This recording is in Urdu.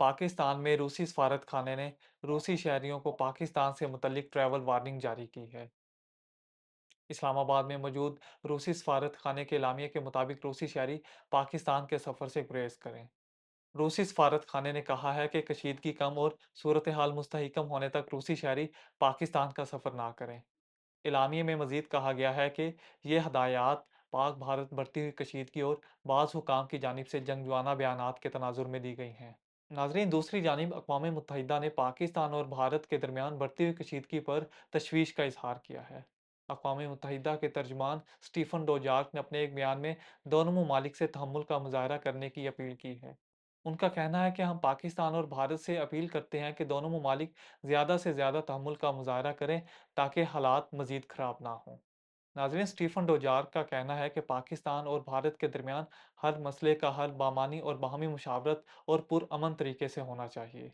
پاکستان میں روسی سفارت خانے نے روسی شہریوں کو پاکستان سے متعلق ٹریول وارننگ جاری کی ہے۔ اسلام آباد میں موجود روسی سفارت خانے کے اعلامیے کے مطابق روسی شہری پاکستان کے سفر سے گریز کریں۔ روسی سفارت خانے نے کہا ہے کہ کشیدگی کم اور صورتحال مستحکم ہونے تک روسی شہری پاکستان کا سفر نہ کریں۔ اعلامیے میں مزید کہا گیا ہے کہ یہ ہدایات پاک بھارت بڑھتی ہوئی کشیدگی اور بعض حکام کی جانب سے جنگجوانہ بیانات کے تناظر میں دی گئی ہیں۔ ناظرین، دوسری جانب اقوام متحدہ نے پاکستان اور بھارت کے درمیان بڑھتی ہوئی کشیدگی پر تشویش کا اظہار کیا ہے۔ اقوام متحدہ کے ترجمان سٹیفن ڈوجارک نے اپنے ایک بیان میں دونوں ممالک سے تحمل کا مظاہرہ کرنے کی اپیل کی ہے۔ ان کا کہنا ہے کہ ہم پاکستان اور بھارت سے اپیل کرتے ہیں کہ دونوں ممالک زیادہ سے زیادہ تحمل کا مظاہرہ کریں تاکہ حالات مزید خراب نہ ہوں۔ ناظرین، سٹیفن ڈوجارک کا کہنا ہے کہ پاکستان اور بھارت کے درمیان ہر مسئلے کا حل بامانی اور باہمی مشاورت اور پرامن طریقے سے ہونا چاہیے۔